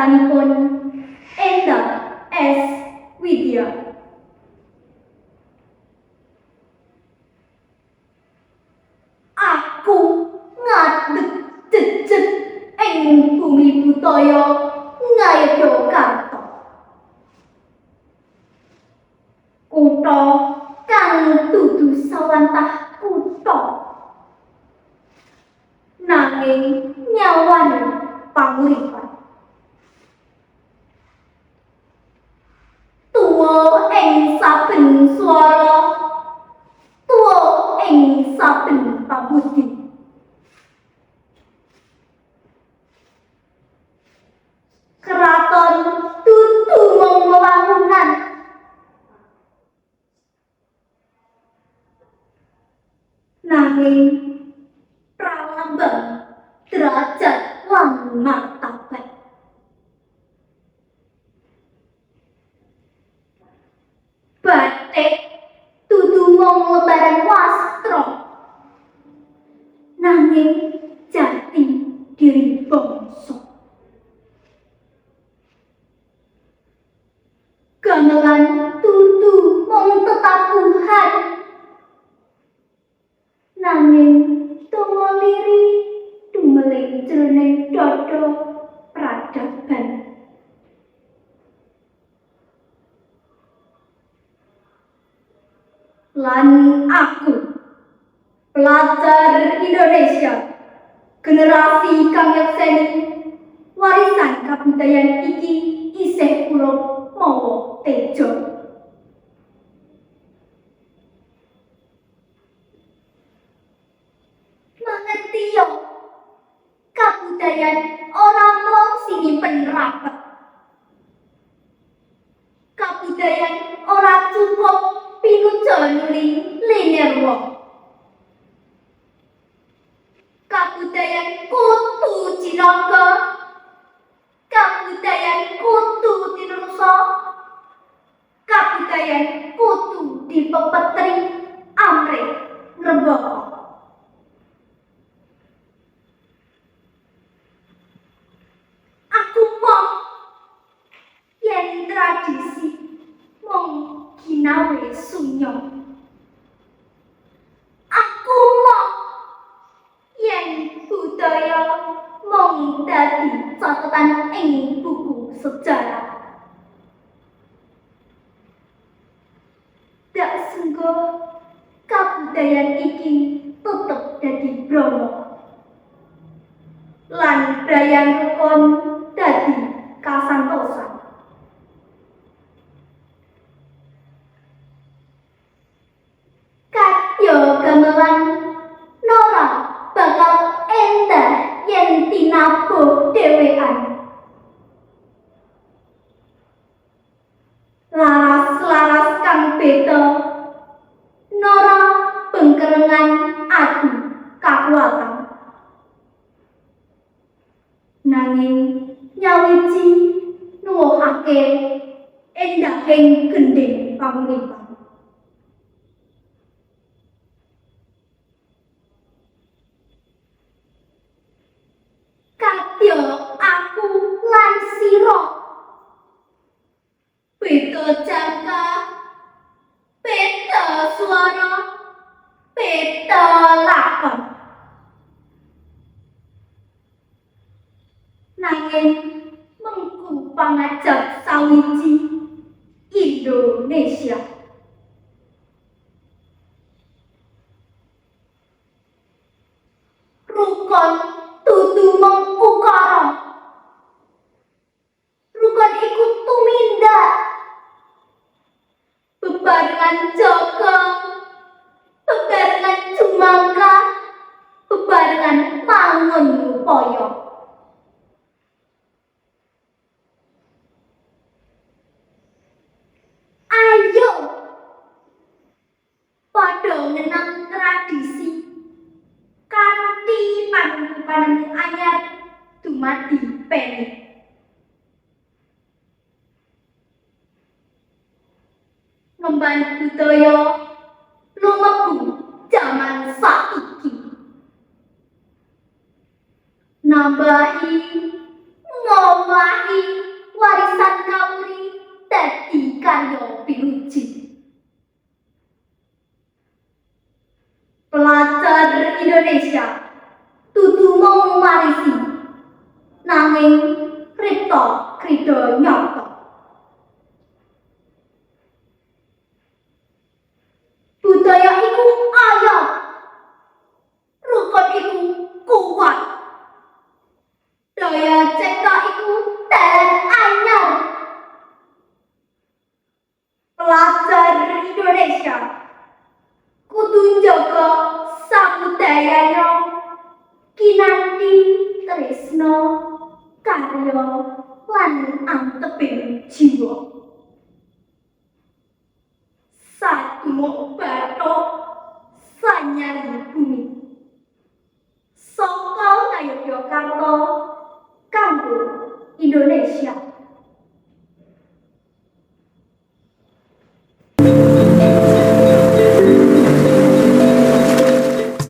padatanipun Endah S. Widya. Aku ngadeg jejeg ing bumi budaya Ngayogyakarta. Kutha kang dudu sawantah kutha nanging nyawani panguripan. Tuwa ing saben swara, tuwa ing saben pabudi. Keraton dudu mung wewangunan, nanging pralambang derajat lan martabat. Batik dudu mung lembaran wastra, nanging jati diri bangsa. Gamelan dudu mung tetapuhan, nanging donga liri dumeling jroning dada peradaban. Lan aku, pelajar Indonesia, generasi kang nyekseni warisan kabudayan iki isih kula mawa tejo. Mangertiya kabudayan ora mung simpen rapet. Kabudayan ora cukup pinuja nuli linerwa. Kabudayan kudu jinaga, kabudayan kudu tinusa, kabudayan kudu dipepetri amrih ngrembaka. Aku moh yen tradisi mung ginawe sunyo. Aku moh yen budaya mung dadi catatan ing buku sejarah. Dak senggo kabudayan iki tetep dadi brama, lan brayang rukun dadi kasantosan. Kadya gamelan nora bakal endah yen tinabuh dhewean. Laras-laras kang beda nora bengkerengan adu kakuwatan. Nanging nyawiji nuwuhake endahing gendhing pamuripan. Kadya aku lan sira beda jangka, beda swara, beda lakon. Nanging mengku pangajap sawiji Indonesia. Rukun dudu mung ukara. Rukun iku tumindak, bebarengan jaga, bebarengan jumangka, bebarengan mangun upaya. Ayo padha ngenang tradisi kanthi panemu anyar dumadi penik. Ngemban budaya lumebu jaman saiki. Nambahi ngowahi Indonesia dudu mung marisi nanging kripto krida nyata. Budaya iku ayat, rukun iku kuat, daya cipta iku talent anyar. Pelajar Indonesia kudu njaga sabudayanya kinanti tresna karya lan anteping jiwa. Sadmo bathuk sanyang bumi saka Ngayogyakarta kanggo Indonesia.